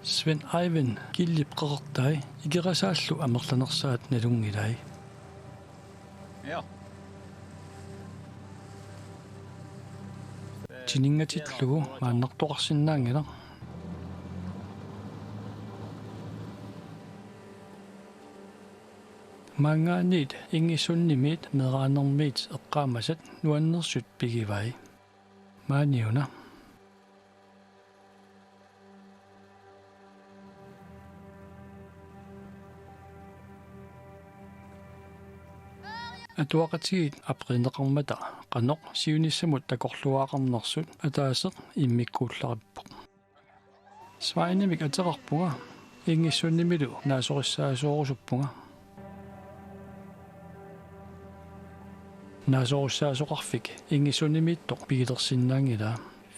Sven Eivind killipqeqertai ikeraasaallu amerlanersaat nalungilai. Ja. Tiningatitlugu maannartoqarsinnaangila. Mangaanit ingissunnimit meraanermiit eqqaamasat nuannersut pigivai. Maaniuna. Atuaqatigit aprineqarmata qanoq siunissamut takorluaaqarnersut ataaseq immikkuullarippoq. Svainimik ateqarpunga ingissunnimilu naasorissaasuorusuppunga. Naasorissaasuqarfik ingissunnimiittoq pigilersinnaangila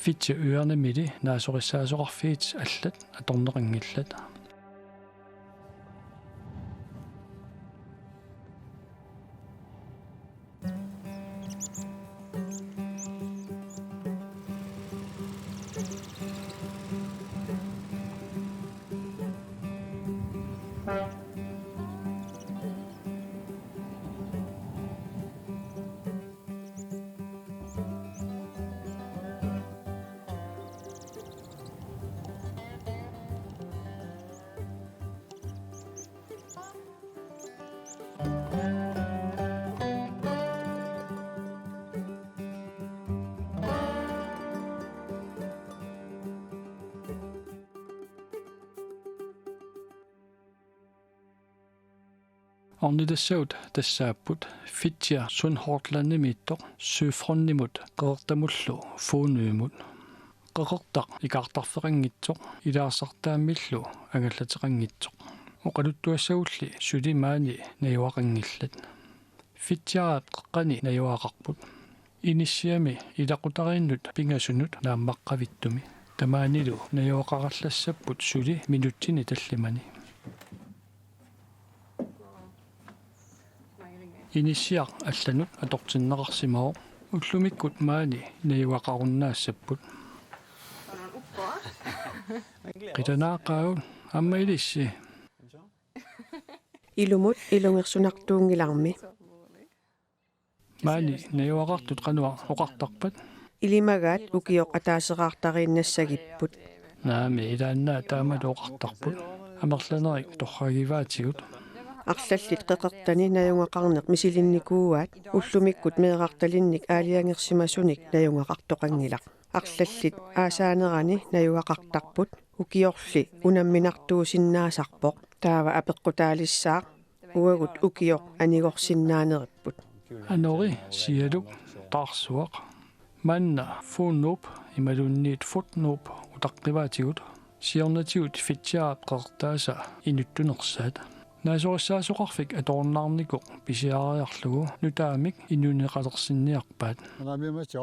fitsi yernamili naasorissaasuqarfiit allat atorneqangillat. Ornitassut tassaaput fitsia sunhortlannimiittoq syfronnimut qeqertamullu fuunuimut qeqertaq ikartarfeqanngitsoq ilaarsartaammillu angallateqanngitsoq oqaluttuassagulli sulimaani najuaqanngillat fitsiaraat qeqqani najuaqarput inissiami ilaqutarinnut pingasunut naammaqqavittumi tamaanilu najuaqarallassapput suli minuttini tallimani Inisiaq allanut atortinneqarsimaoq ullumikkut maani najuaqarunnaassaput qitanaaqaagun amma ilissi ilumut ilungersunartuungilarmi maani najuaqartut qanua oqartarpat ilimagaat ukioq ataaseqaartariinnassagipпут naami ilaannaa taamalu oqartarput amerlanerik torragivaatigut арлаллит qeqertani najungaqarneq misilinnikuuaat ullumikkut meeqartalinnik aaliangersимасуник najungaqartoqangilaq арлаллит аасаанерани najungaqartarput ukiorli unamminartuusinnaasarpoq taava apeqqutaalissaaq uagut ukioq anigorsinnaaneripпут anori sialuk taarsuaq manna fuunnuup imalunniit futnuup utaqqivaatigut siornatigut fitsiaat qeqertaasa inuttunersaat naasorissaasuqarfik atornaarnikuq pisiariarlugu nutaamik inuniqalersinniarpaat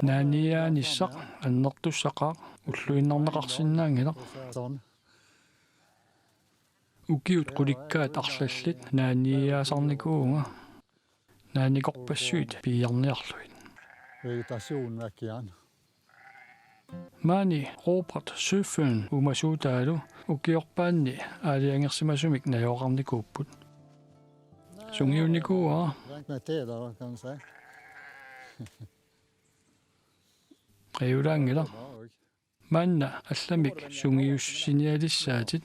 naaniaanissaq annertussaqaaq ulluinnarneqarsinnaangilaq ukiut qulikkaat arlallit naaniaasarnikuunga naanikorpassuit piiarniarluit Vegetationsväkian. maani Robert Søføn umasuutaalu ukiorpaanni aaliangersimasumik najoqarnikuupput sungiunnikuua Räkna med te där kan du säga. qeulaangila manna allamik sungiussinialissaatit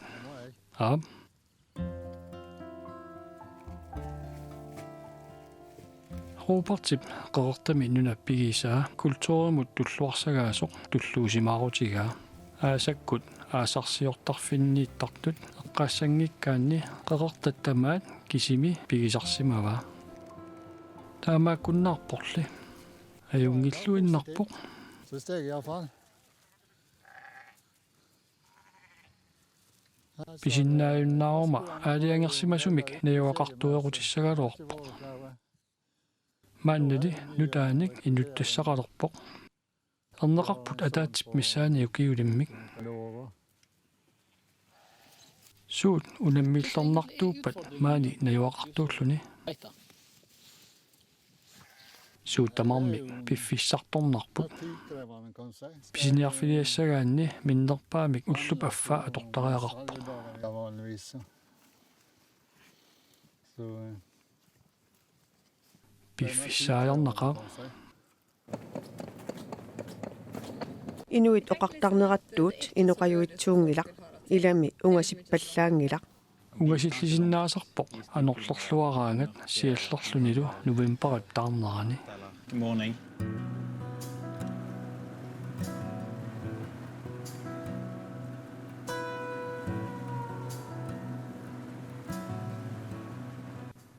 aap Robertip qeqertami nunappigisaa kultuurimut tulluarsagaasoq tulluusimаарutigaa aasakkut aasarsiortarfinniittartut eqqaassangikkaanni qeqertattamaat kisimi pigisarsimavaa taamaakkunnaarporli ajungilluinnarpoq Så steg i alla fall. pisinnaajunnaaruma aaliangersimasumik najuaqartuequtissagaluorpoq maannali nutaanik inuttassaqalerpoq erneqarput ataatip missaani ukiulimmik suut unammillernertuuppat maani najuaqartuulluni suutamarmik piffissartornarput tidkrävande kan man säga. pisiniarfiliassagaanni minnerpaamik ullup affa atortariaqarpoq Ja, vanligtvis så. Så piffissaajarnaqaa Inuit oqartarnerattuut inoqajuitsuungilaq ilami ungasippallaangilaq ungasillisinnaasarpoq anorlorluaraangat siallerlunilu novemberat taarnerani Good morning.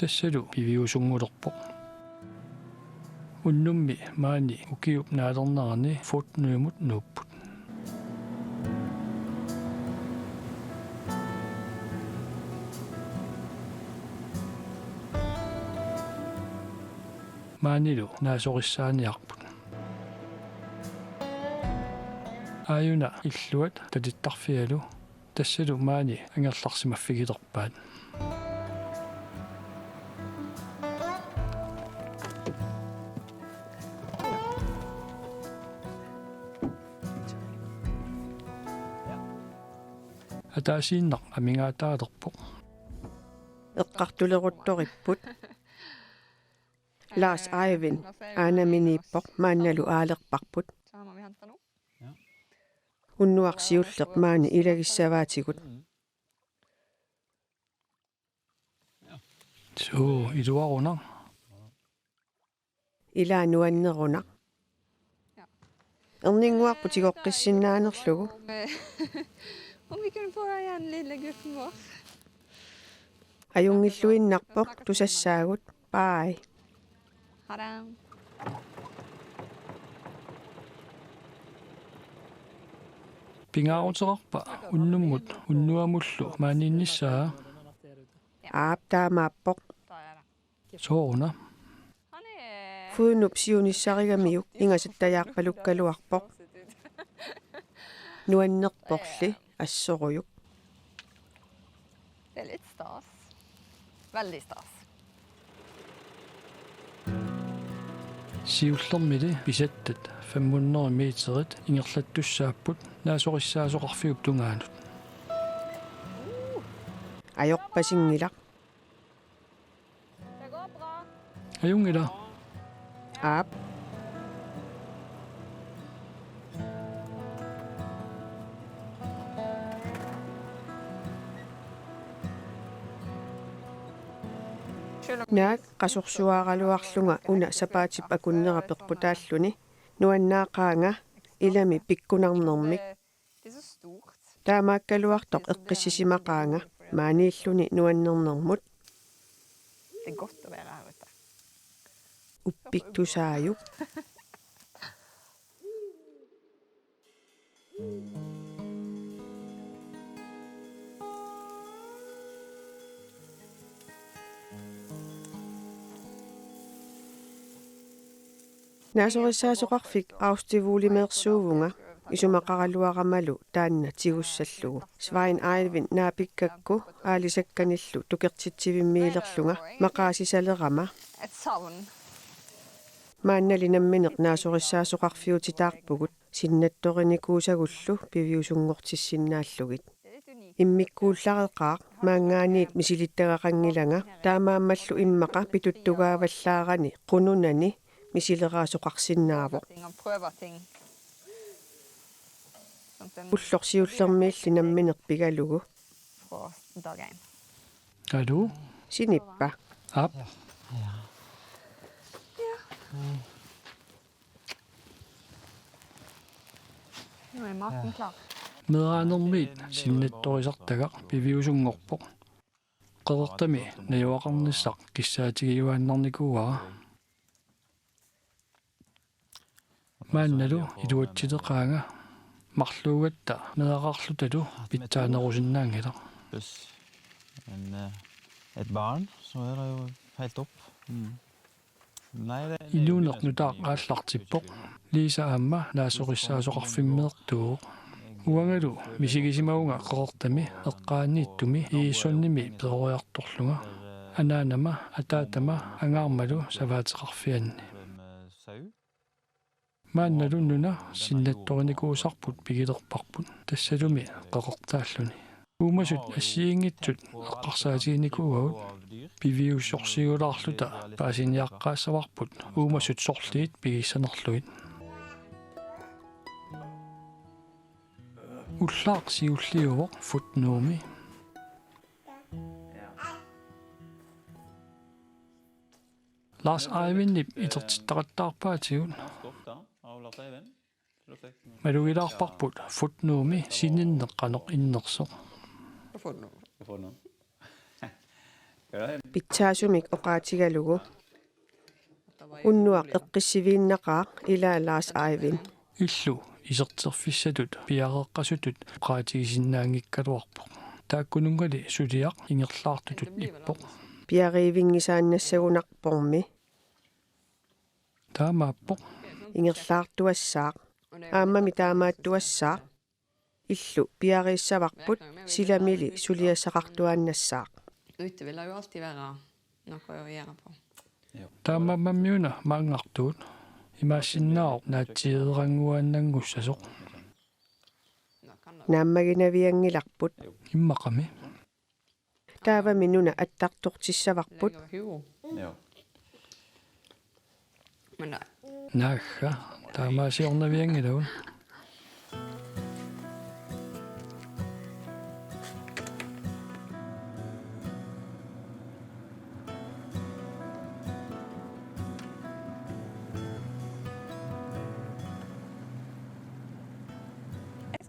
tassalu piviusungulorpoq unnummi maani ukiup naalernerani futnuumut nuupput maanilu naasorissaaniarput aayuna illuat tatittarfialu tassalu maani angerlarsimaffigilerpaat атаасииннақ амингаатаалерпоқ eqqartuleruttoripput Lars Eivind aanaminiippoq maannalu aalerparput Så han har vi hämtat nu. unnuarsiulleq maani ilagissavaatigut suu iluarunaq ilaanuannerunaq erninguarput igoqqissinaanerlugu Om vi kunde få igen lilla gruppen vår. ajungilluinnarpoq tusassaagut bye Ha det. pingaaruterarpa unnummut unnuamullu maaniinnissaa aap taamaappoq Tar jag det. sooruna Han är... fuunup siunissarigamiuk ingasattajaarpalukkaluarpoq nuannerporli assorujuk Det är lite stas. Väldigt stas. siullermili pisattat 500 meterit ingerlattussaapput naasorissaasoqarfiup tungaanut ajorpasingilaq Det går bra. ajungila aap naak qasorsuaaraluarlunga una sapaatip akunnerapperputaalluni nuannaaqaanga ilami pikkunarnermik Det är så stort. taamaakkaluartoq eqqissisimaqaanga maaniilluni nuannernermut Det är gott att vara här ute. uppiktusaajuk naasorissaasoqarfik austivuulimeersuuvunga isumaqaraluaramalu taanna tigussallugu Svein Eivind naapikkakku aalisakkanillu tukertitsivimmiilerlunga maqaasisalerama Ett savn. maannalinamminiq naasorissaasoqarfiutitaarpugut sinnattorinikuusagullu piviusungortissinnaalugit Det är lite unikt. иммиккууллареқаа маангаанит мисилиттагақангилага таамааммаллу иммақа питуттугааваллаарани qununani мисилераасоқарсинаавоқ Ting och pröva ting. Sånt en уллорсиуллермиилли намминерпигалугу från dag en. alu синиппа aap Nu är maten klar. meeraanermiit sinnattorisartagaq piviusungorpoq qeqertami najuaqarnissaq kissaatigiyuaannarnikuaa maannalu iluatsiteqaanga marluugatta meeqarlutalu pitsaanerusinnaangila Pluss et barn, så er det jo helt opp. Nei, det iluunernutaaq aallartippoq liisa aamma naasorissaasoqarfimmeertuuq uangalu misigisimauga qeqertami eqqaanniittumi iissonnimi peroриartorlunga anaanama ataatama angaarmalu savaateqarfianni маанналуннуна синнатториникуусарпут пигилерпарпут тассалуми qaqortaalluni уумасут ассиингитсут эққарсаатигиникуугавут пивиуссорсигулаарлута паасиниаққаассаварпут уумасут сорлиит пигиссанерлуит уллаақ сиуллиуво футнууми Lars Eivind итертиттақаттаарпаатигут малугилаарпарпут футнууми сининнеққанеқ иннерсоқ Pitsaasumik oqaatigalugu unnuaq eqqissivииннақаақ илаа Lars Eivind иллу исертерфиссатут пиареққасутут qaatigisinnaangikkaluарпоқ тааккунунгали сулиақ ингерлаартутут иппоқ piarivingisaannasagunarpormi таамааппоқ ингерлаартуассаақ ааммами таамааттуассаақ illu piariissavaqput silamili suliassaqartuaannassаақ Ute vill ju alltid vara något att göra på. таамааммиуна маангартуут имаассиннаақ наатсиерангуааннангуссасоқ naammaginavиангиларпут иммақами тааваминуна аттартортиссаварпут Men nej. наагга таамаасиорнавиангилавун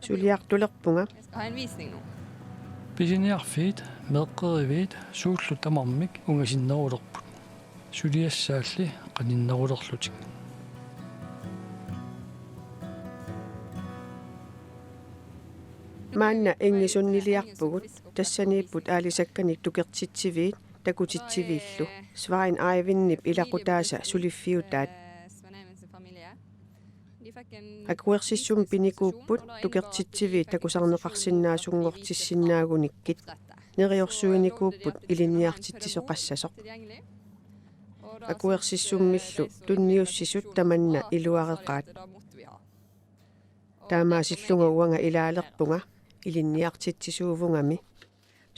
suliartulerpunga Jag ska ha en visning nu. писиниарфиит меэккеривиит сууллу тамармик унгасиннерулерпут сулиассаалли qanиннерулерлутик maanna ingisunniliarpugut tassaniipput aalisakkanik tukertitsiviit takutitsiviillu Svein Eivinnip ilaqutaasa suliffiutaat akuersissum pinikuupput tukertitsiviit takusarneqarsinnaasungortissinnaaguниkkit neriorsuinikuupput iliniartitsisoqassasoq akuersissummillu tunniussisut tamanna iluareqaat taamaasilluga uanga ilaalerpunga ilinniartitsisuuvungami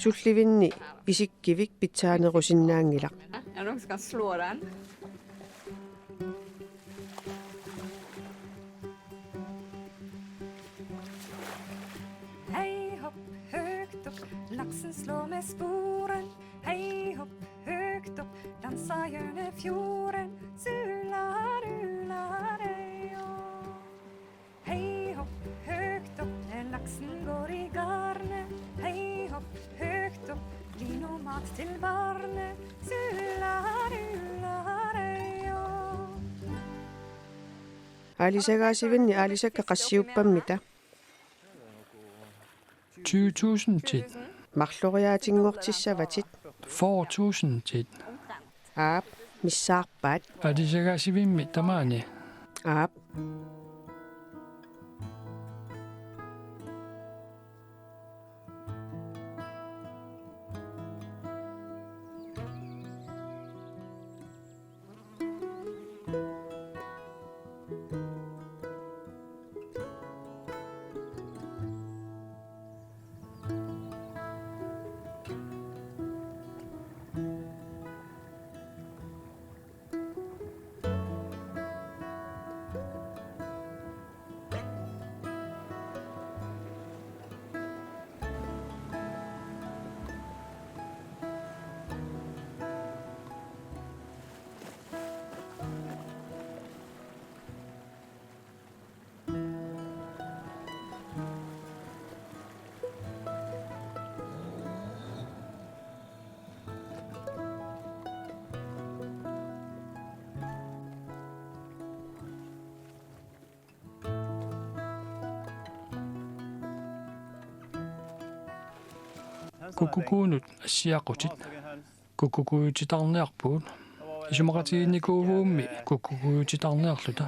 sullivinni isikkivik pitsaanerusinnaangilaq Jag nog ska slå den. Hej hopp, högt upp, laxen slår med sporen. Hej hopp, högt upp, dansar Jönefjorden. Sular, ular, ejo. Hej hopp, högt upp, när laxen går i garnet. Hej hopp, högt upp, vin och mat till barnet. Sular, ular, ejo. aalisagaasivinni aalisakka qassiuppammita 20.000 tit mарлориаатингортиссаватит 4.000 tit aap missaarpaat алисагаасивимми тамаани aap кукукуунут ассиақутит кукукуутитарниарпуут исумақатигинникуувуумми кукукуутитарниарлута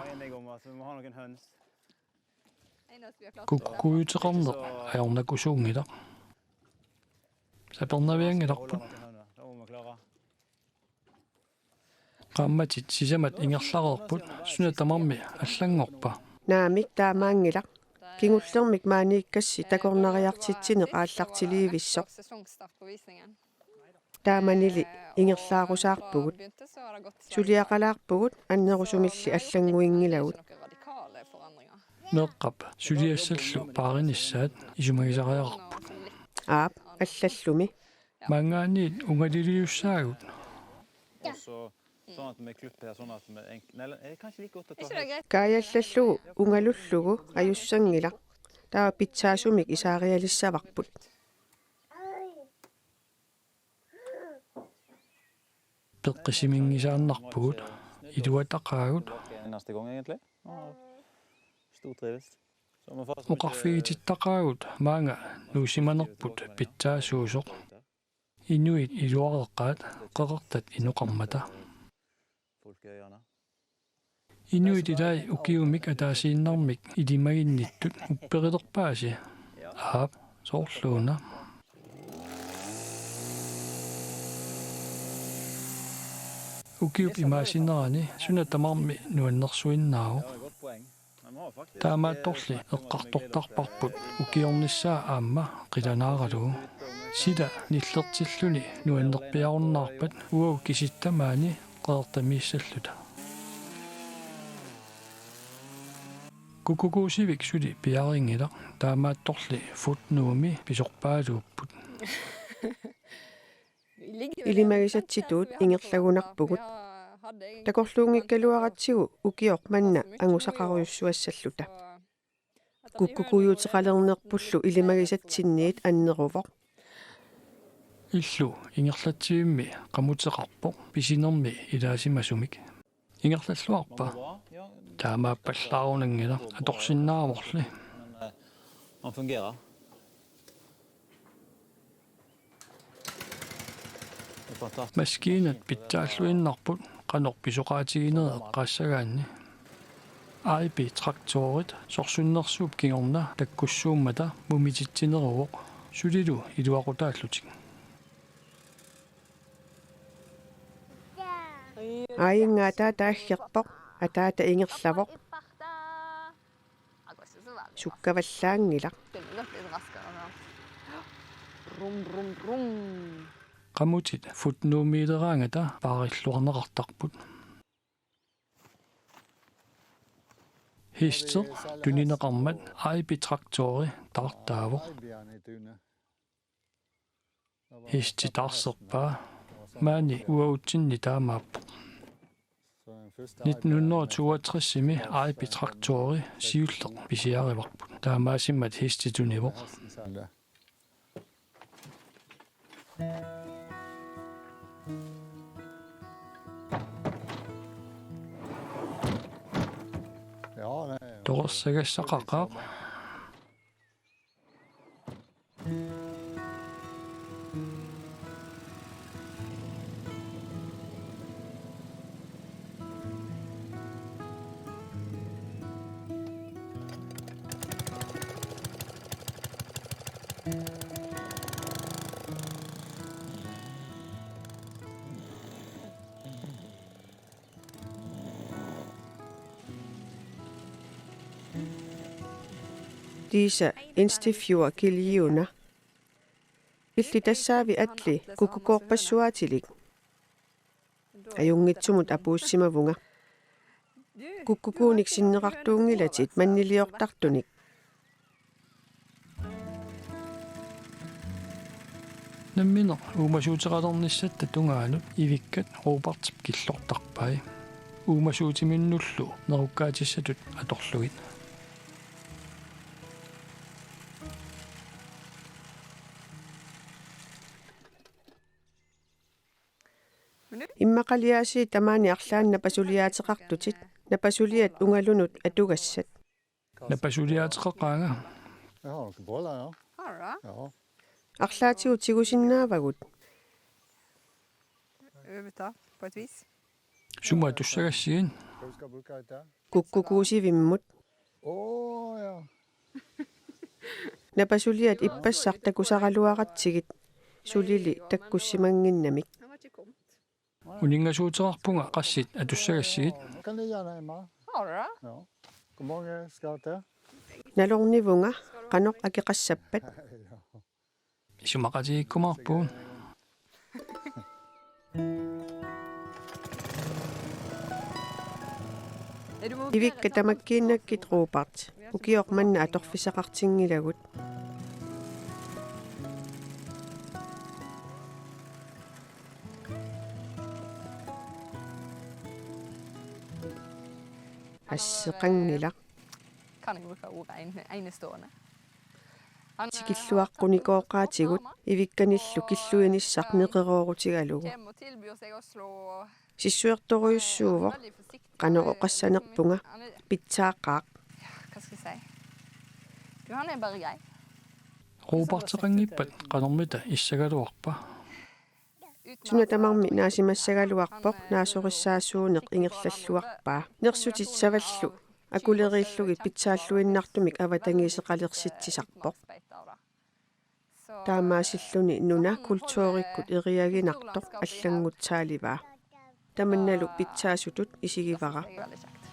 кукукуутеқарнеқ аёрнакусуунгила сапернавиангиларпут qaammatit sisamat ingerlareerput sunatamarmi allangorpa naamik taamaangilaq kingullermik maaniikkassi takornariartitsineq aallartiliivissoq taamanili ingerlaarusaarpugut suliaqalaarpugut annerusumilli allanguingilagut meeqqap suliassallu paarinissaat isumagisariaqarput aap allallumi mangaaniit ungaliliussaagut Sånn at vi klipper her sånn at vi Nei, kanskje like godt å ta kaayallallugu ungalullugu ajussangilaq taa pitsaasumik isaarialissavarput peqqisimingisaannarpugut iluataqaagut Neste gang, egentlig. Stortrives. uqarfigitittaqaagut maanga nuusimanerput pitsaasuusoq inuit iluareqqaat qeqertat inuqarmata Folkeøyene. inuit ilai ukiumik ataasiinnarmik ilimaginnittut upperilerpaasi aap soorluuna ukiup imaasinnerani sunatamarmi nuannersuinnaagu Det var et godt poeng. Men vi har faktisk taamaattorli eqqartortarparput ukiornissaa aamma qilanaaralugu sida nillertilluni nuannerpiarunnaarpat uau kisittamaani qeertamiissalluta kukukuusivik suli piaringilaq taamaattorli futnuumi pisorpaaluupput ilimagisatsituut ingerlagunarpugut takorluungikkaluaratsigu ukioq manna angusaqaruyussuassalluta kukkukuyuuteqalernerpullu ilimagisatsinniit anneruvoq illu ingerlatsiimmi qamuteqarpoq pisinermi ilaasimmasumik ingerlalluarpa bra. Ja, taamaappallаарunangila atorsinnaavorli men han fungerer. Det er fantastisk. maskiinat pitsaаллуиннарпут qanorpisoqaatiginerea eqqaassagaanni aipi traktorit sorsunnersuup kingorna takkussuummata mumitittineruvoq sulilu iluaqutaallutik aayingaata taaggerpoq ataata ingerlavoq sukkavallaangilaq qamutit futnuumiileraangata paarilluarneqartarput hister tunineqarmat aipi traktori tartaavoq Aibiani tune. histi tarserpaa maani uautsinni taamaappoq Så en første 1962-imi aipi traktori siulleq pisiarivarput taamaasimmat histitunivoq Aibiani. Ja, det er toqersaгассақақаа Disa instifjua kiliuna. Illi tassaavi atli kukukoorpassuaatilik. Ajungitsumut apuussimavunga. Kukkukuunik sinneqartuungilatit manniliortartunik. намминер уумасуутеқалернissatta тунгаанут ивиккат руупартип киллортарпай уумасуутиминнуллу неруккаатиссатут аторлугит Иммақалиаси тамаани арлаанна пасулиаатеқартутит напасулиат унгалунут атугассат. напасулиаатеқаққаага Jeg har noen boller, ja. Har du det? Ja. Арлаатигу тигусиннаавагут. Øveta på et vis. сума туссагассигин Hva du skal bruke etter? Kukkukuusivimmut. Ja. Napasuliat ippassar takusaraluaratsigit. Sulili takkussimanginnamik. Han var ikke kommet. Uningassuuterarpunga qassit atussagassiit Kan det gärna Emma? Har du det? Ja. God morgen, Skaute. Nalornivunga qanoq akeqassappat isumaqatiikkumarpuun ivikka tamakkiinnakkit Robert ukiormanna atorfisaqartingilagut asseqangila Kan ikke bruke ordet enestående. tikilluaqqunikoqqaatigut ivikkanillu killuinissaq neqeroorutigalugu Kjem og tilbyr seg å slå. sissuertoriussuuvor qanoqoqassanerpunga pitsaaqaaq Hva skal jeg si? Du, han er bare grei. Robertseqanngippat qanormita issagaluarpa sunatamarmi naasimassagaluarpoq naasorissaassууneq ingerlalluarpaa nersutit savallu akuleriillugit pitsaalluinnartumik avatangiiseqalersitisarpoq taamaasilluni nuna kultuurikkut eriaginartoq аллангутсааливаа таманналу питсаасутут исигивара Veldig kjekt.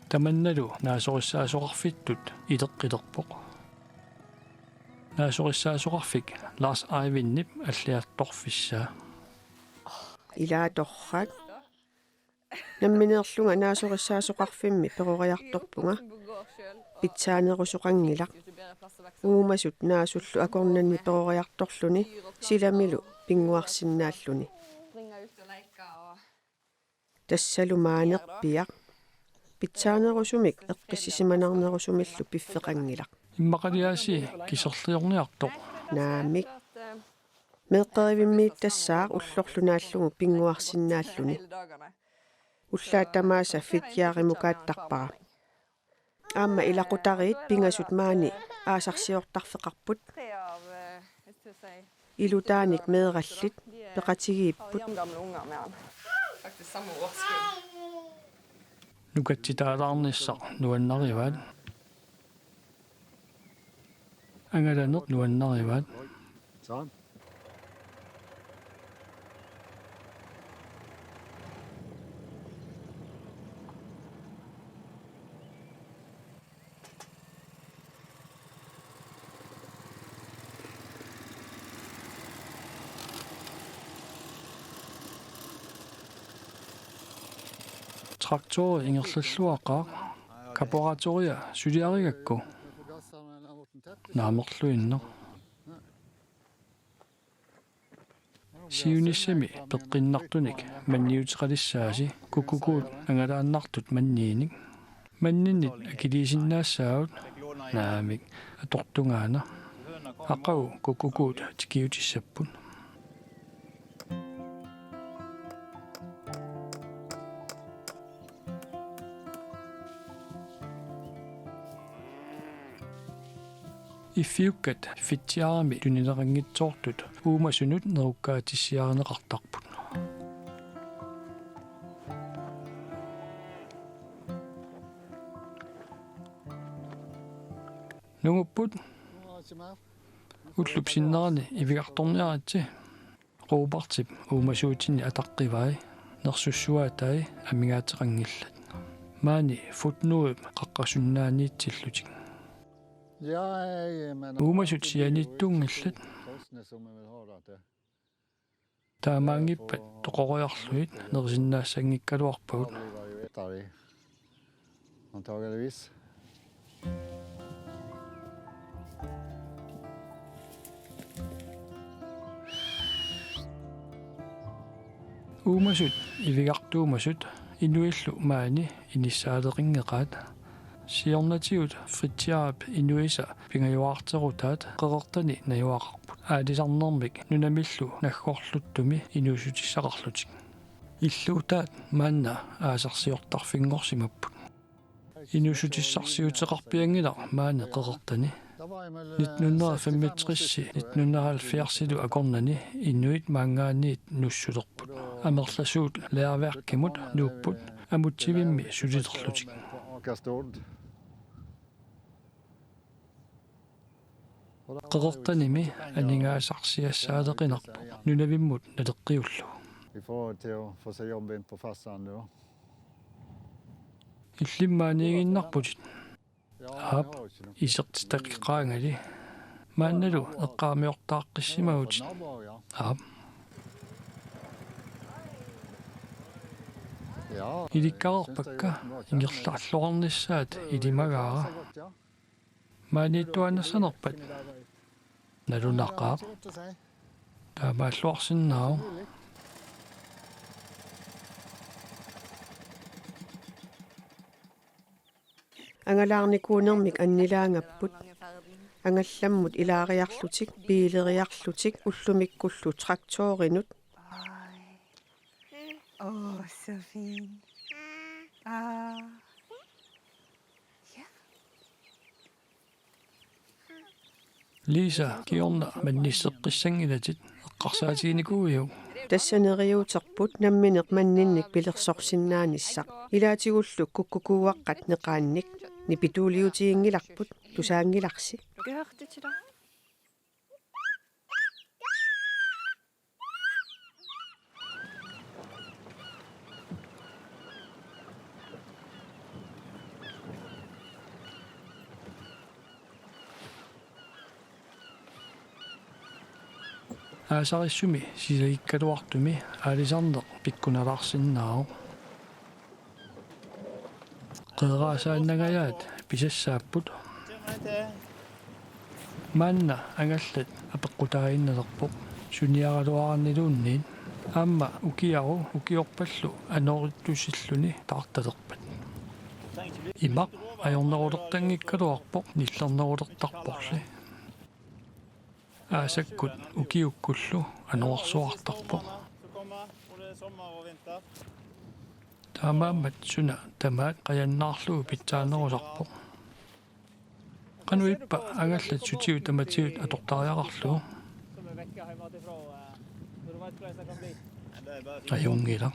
tamannalu naasorissaasoqarfittut iteqqilerpoq naasorissaasoqarfik Lars Eivinnip аллиартторфиссаа илааторраат намминеерлунга нааsorissaasoqarfimmi перориарторпунга питсаанерусоqangilaq uumasut naasullu akornanni peroriartorluni silamilu pinguarsinnaalluni Springe ut og leke og tassalumaanerpiaq питсаанерусумик эққиссисиманарнерусумиллу пиффеқангилақ иммақалиааси кисерлиорниартор наамик меққеривиммииттассаа уллорлунааллугу пингуарсинааллуни hele dagene. уллаатамааса фитьяаримукааттарпара аама илақутариит пингасут маани аасарсиортарфеқарпут 3 av, jeg skal si, илутааник меэраллит de er пеқатигииппут jevngamle unger med han. Faktisk samme årskull. нукатситаалаарниссақ нуаннариваат ангаланеқ нуаннариваат Sådan. трактори ингерллуақаа капораториа сулиаригакку Gassarna har varit tätt. наамерлуиннер сиунissami пеққиннартуник манниутеқалиссааси куккукуут ангалааннартут маннииник манниннит акилисиннаассаагут наамик атортунгаана ақау куккукуут тикиутиссаппут иффиуккат фитсиарами тунилерангитсоортут уумасунут неруккаатиссиарнеқартарпут нугуппут уллупсиннерани ивигарторниаратси Robertip уумасуутинни атаққивай нерсуссуаатаи амигаатеқангиллат маани футнуип қаққасуннааниитсиллутик Ja, men... уумасут сианиттунгиллат Kostnader som man vill ha det. таамаангиппат тоқориарлуит нерсиннаассангиккалуарпагут Vi var ju ett där i. Antagligen. уумасут ивигартуумасут инуиллу маани иниссаалеқингеқаат сиорнатиут фритиарап инуиса пингаюаартерутаат қеқертани наюақарпут аалисарнермик нунамиллу наггорлуттуми инуусутиссақарлутик иллуутаат маанна аасарсиортарфингорсимаппут инуусутиссарсиутеқарпиангила маане қеқертани 1965 1970 акорнани иннуит маангаанниит нуссулерпут амерласуут леарвеаркимут нууппут амутсивимми сулилерлутик qeqertanimi aningaasarsiassaadeqinarpo nunavimmut naleqqiullu I forhold til at få sig jobb ind på fastlandet. Jo. illimmaaniiginnarputit Ja, Aap. isertitaqiqqaangali maannalu eqqaamiortaaqqissimautit aap Ja, ilikkaaqerpakka ingerlarluarnissaat ilimagaara maaniittuanassanerpat nalunaqaaq taamaalluarsinnaau Angalaarnikuunermik annilaangapput angallammut ilaariarlutik piileriarlutik ullumikkullu traktoorinut Åh, så fint. Ah. Lisa kiorna mannisseqqissangilatit eqqarsaatiginikuuiu tassaneriuterput nammineq manninnik pilersorsinnaanissaq ilaatигуллу куккукууаққат неқаанник нипитуулиутиингиларпут тусаангиларси Gehört det til dig? aasarissumi sisaikkaluartumi aalisarneq pikkunalaarsinnaau qeeraasaannagayaat pisassaapпут manna angallat apeqqutaaginnalerpoq suniaraluaranniluunniit aamma ukiorpallu anorittussilluni taartalerpat imaq ajornerulertangikkaluarpoq nillernerulertarporli aasakkut ukiukkullu anuarsuartarpoq taamaammat suna tamaat qajannaarlugu pitsaanerularpoq qanuippa angallat sutiu tamatiut atortariaqarlugu ajungila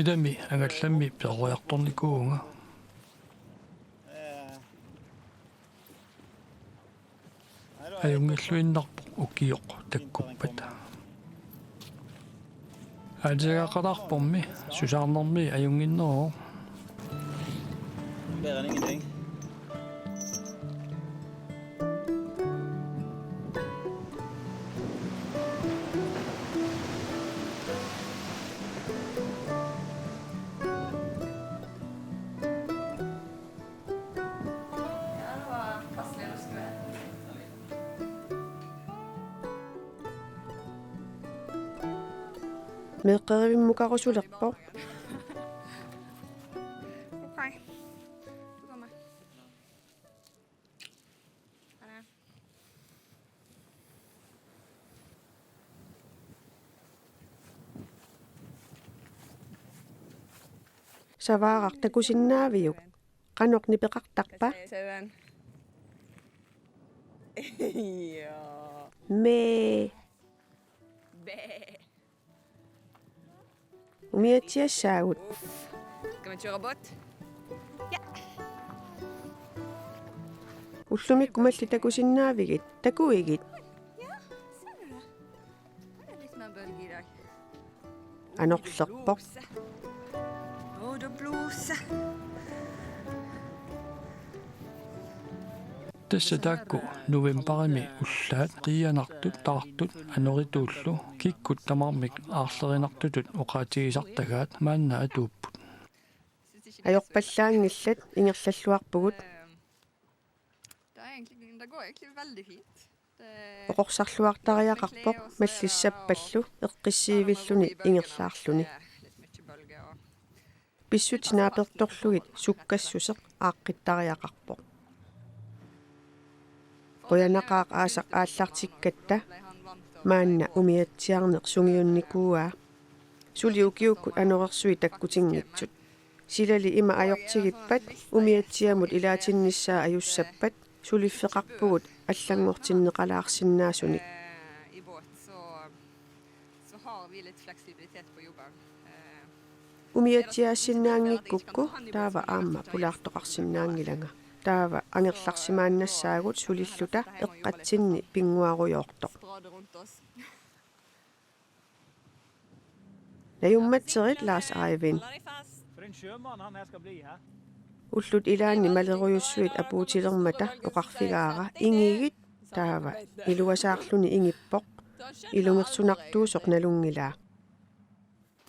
idami angallammi perujartornikuunga ajungalluinnarpoq ukioq takkuppat aalisagaaqalarpormi susaarnermi ajunginneroo Bedre enn ingenting. meeqqerivimmukarusulerpoq Okej. Du kommer. Sådan. savaaraq takusinnaaviuk qanornipeqartarpa Sådan. Ja. mee Bæ. umiatsiassaagut Skal man køre båt? ullumikkumalli takusinnaavigit takuigit Ser du det? Det er litt mer bølge i dag. anorlerpoq Både bluse. Tässä takku novemberimi ullaat qianartut taartut anorituullu kikkut tamarmik aarlerinartutut oqaatigisartagaat maanna atuupput ajorpallaangillat ingerlalluarpugut Det går egentlig veldig fint. oqorsarluartariaqarpoq mallissappallu eqqissiivilluni ingerlaarluni Litt mye bølge og pissutsinaapertorlugit sukkassuseq aaqqittariaqarpoq qoyanaqaaq aasaq aallartikkatta maanna umiatsiarneq sungiunnikuuaa suli ukiukkut anorerсуи takkutinngitsut silali ima ajortigippat umiatsiamut ilaatinnissaa ajussappat suliffeqarpugut аллангортиннеқалаарсиннаасуник i båt så har vi litt fleksibilitet på jobben. umiatsiaasinnaangikkukku taava aamma pulaartoqarsinnaangilanga taava angerlarsimaannassaagut sulilluta eqqatsinni pinguarujoortoq. Strade rundt oss. Najummatserit Lars Eivind. Håller dig fast. För en sjöman han här ska bli här. Ullut ilaanni malerujussuit apuutilermata oqarfigaara ingigit taava iluasaarluni ingippoq ilungersunartuusoq nalungilaa.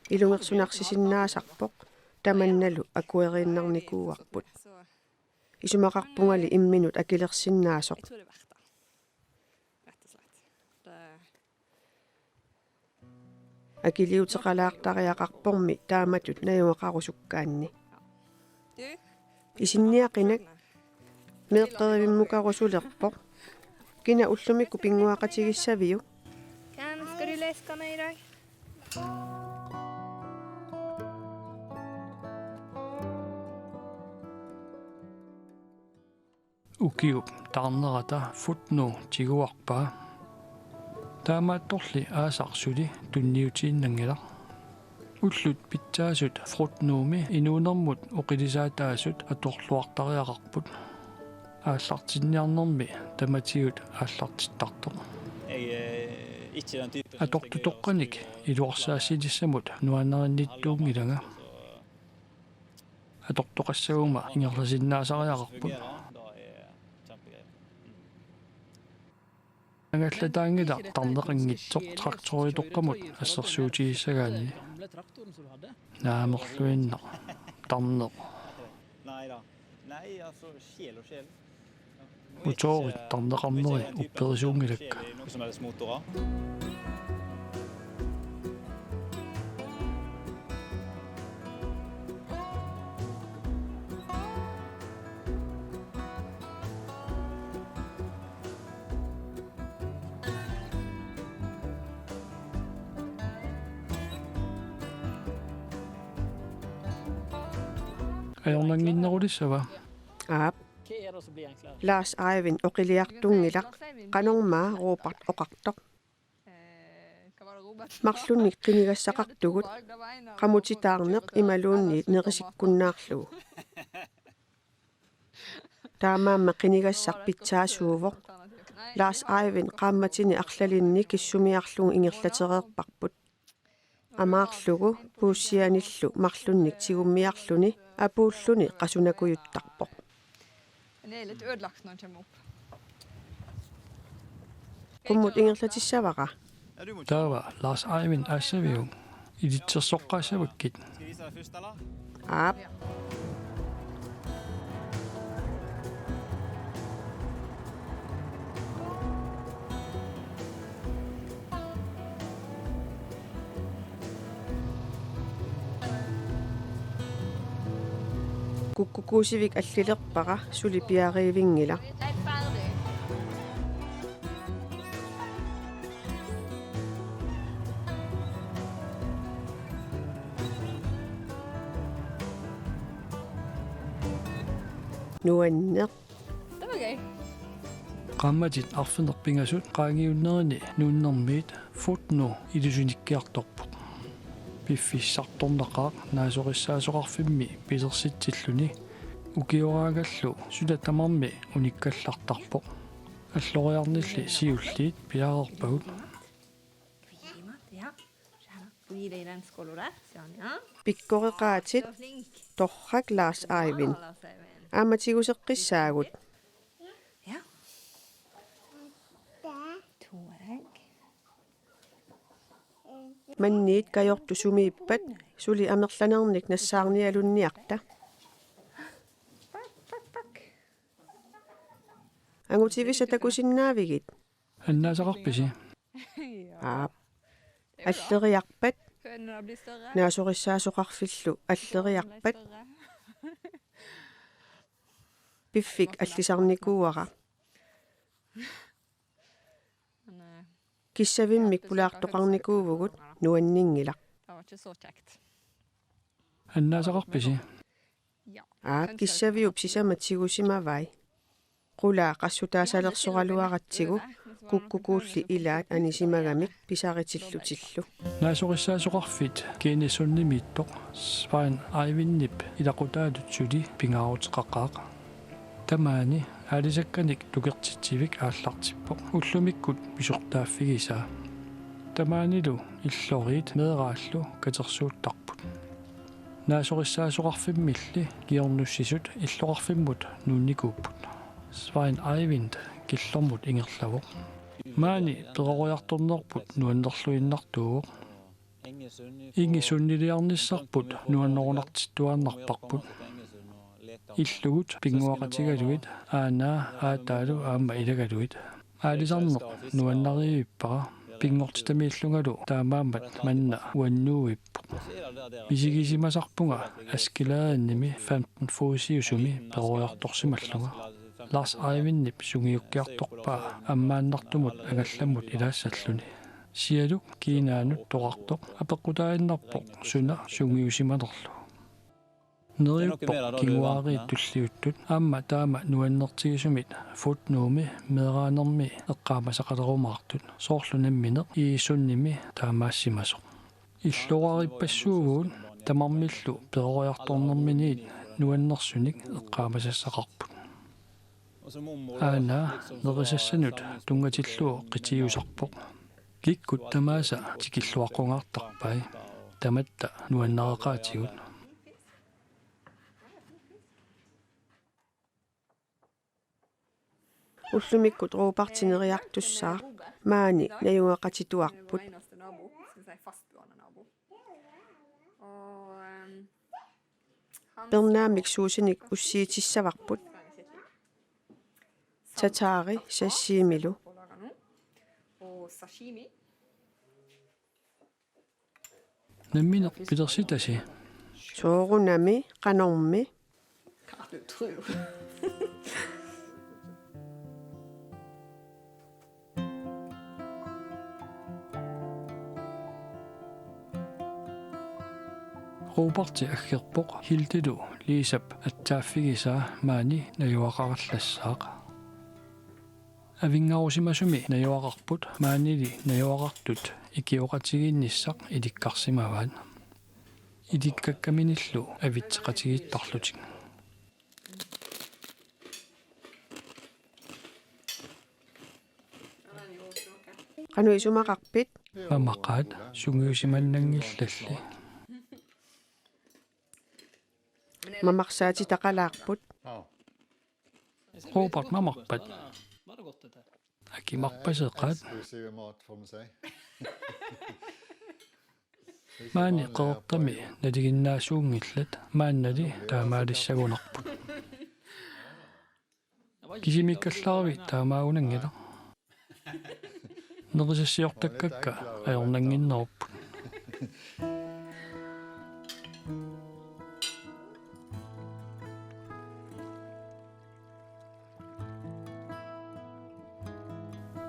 Ilungersunarsisinnaasarpoq tamannalu akueriinnarnikuuarput. Så Isumaqarpungali imminut akilersinnaasoq. jag tror det är värt det. Rätt och slett. Det, Akiliuteqalaartariaqarpormi taamatut najungaqarusukkaanni. du, Isinniaqinak meeqqerivimmukarusulerpoq. Kina ullumikku pinguaqatigissaviu. Kan, ska du läska mig idag? Ukiup tarnerata futnu tiguarpaa. Taamaattorli aasarsuli tunniutiinnangila. Ullut pitsaasut frutnuumi inuunermut oqilisaataasut atorluartariaqarput. Aallartinniarnermi tamatigut aallartittartoq. Ikke den typen. Atortutoqqanik iluarsaassilissamut nuannarinnittuungilanga. Atortoqassaguma ingerlasinnaasariaqarput. Angallataangila tarneqinngitsoq traktoritoqqamut assersuutigisagaanni. Gamla traktorn som du hade. Naamerluinneq tarneq Nej da. Nej, altså sjel og sjel. motorit tarneqarneri upperisuungilakka. Noe som helst motorer. Ajornanginnerulissava Aap Vad är det som blir enklare? Lars Eivind oqiliartungilaq qanormaa ruupart oqartoq. Kan vara Robert. Marlunnik qinigassaqartugut qamutitaarneq imaluunniit neqisikkunnaarlugu. Taamaamma qinigassarpitsaasuuvoq. Lars Eivind qaammatini arlalinni kissumiarlugu ingerlatereerparput. Amaarlugu puussianillu marlunnik tigummiarluni apuulluni qasunakujuttarpoq. Den är lite ödelagt när den kommer upp. Qummut ingerlatissavaqa. taava Lars Eivind aasaviung ilitsersoqqaasavakkit Skal jeg vise deg først, eller? Aap kukkukuusivik allilerpaqa suli piariivingila. Vi är inte färdig. Nuanneq Det var gøy. qammatit arfinerpingasut qaangiunnerini nuunnermiit futnu ilusunikkiartorpoq. Piffissartornaqaaq naasorissaasoqarfimmi pilersitsilluni ukioraagallu sulatamarmi unikkallartarpoq. Alloriarnilli siulliit piareerpagut. Ja. Får ge dig den skål där. Ja. pikkoreqaatit Du är flink. torrak Lars Eivind. Lars Eivind. Aammatiguseqqissaagut Ja. Tårägg. manniit kajortu sumiippat suli amerlanernik nassaarnialunniarta. Angutivisatakusinnaavigit Annaasaqarpisi aap alleriarpat Hönorna blir större. naasorissaasoqarfillu alleriarpat piffik allisarnikuuara kissavimmik pulaartoqarnikuuvugut nuanningilaq Det var inte så käckt. annaasaqarpisi Ja. aap kissaviup sisamatigusimavai qulaa qassutaasalersoraluaratsigu kukkukuulli ilaat anisimagamik pisaritillutillu naasorissaasoqarfit kiinissunnimiittoq Svein Eivinnip ilaqutaatutsuli pingaaruteqaqqaaq Tamaani aalisakkanik tukertitsivik aallartippoq ullumikкут писортааффигисаа tamaanilu иллориит меэрааллу катерсуuттарпут наасориссаасоқарфиммилли киорнуссисут иллоқарфиммут нуунникууппут Svein Eivind киллормут ингерлавоқ маани перориарторнерпут нуаннерлуиннартууоқ ингисуннилиарниссарпут нуаннорунартиттуааннарпарпут иллугут пингуақатигалуит аанаа аатаалу аама илагалуит аалисарнеқ нуаннариуиппара пингортитамииллунгалу таамаамат манна уаннууиппо висигисимасарпунга аскилаанними 15 фуусиусуми перориарторсималлунга Lars Eivind sungiukkiartorpaa аммааннартумут агалламмут илаассаллуни сиалу кинаанут тоқартоқ апеққутаиннарпоқ суна сунгиусиманерлу нериуппоқ кигуари туллиуттут аама таама нуаннертигисумит футнууми меэраанерми эққаамасақалерумаартут соорлунамминеқ иисунними таамаассимасоқ иллуариппассуугуун тамармиллу перориарторнерминиит нуаннерсуник эққаамасассақарпут аана нерисассанут тунгатиллуо қитиусарпоқ киккут тамааса тикиллуаққунгаартарпай таматта нуаннареқаатигут уллумиккут руупартинериартуссаа маани наюнгақатитуарпут пернаамик суусиник уссиитиссаварпут татаари сассиимилу намминеқ пилерситаси соорунами канорми руупарти аггерпоқ хилтилу лисап аттааффигисаа маани наюақараллассаақ авингаусимасуми наюақарпут маанили наюақартут икиоқатигиинниссақ иликкарсимаваат иликкаккаминиллу авитсеқатигииттарлутик кануисумақарпит мамақаат сунгиусиманнангиллалли мамарсаати тақалаарпут руупарт мамарпат акимарпасеқаат Det ser mat for mig sig. маани қеэртами налигиннаасуунгиллат мааннали таамаалиссагунарпут кисимиккаллаави таамаагунангила нерисассиортаккакка аёрнангиннеруппут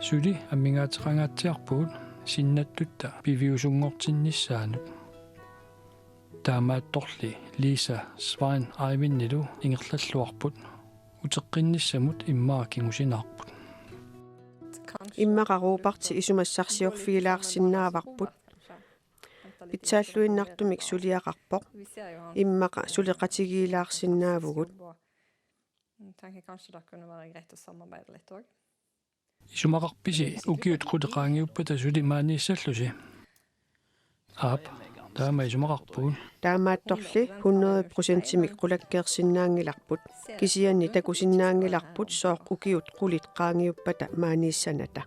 сули аммигаатеқангаатсиарпугут синнаттутта пивиусунгортиннissaанут таамаатторли Lisa Svein Eivind-нилу ингерллуарпут утеққинниссамут иммаа кингусинаарпут иммақаруупарти исумассарсиорфигилаарсинааварпут питсааллуиннартумик сулиақарпоқ иммақа сулеқатигиилаарсинаавгут Tänker kanske det kunde vara grejt att samarbeta lite också. исумақарписи укиут қутеқаангиуппата сули маанissаллуси аап таама исумақарпугун таамаатторли 100%-имик қулаккеерсинаангиларпут кисианни такусиннаангиларпут сооқ укиут қулит qaangiuppata maaniissanata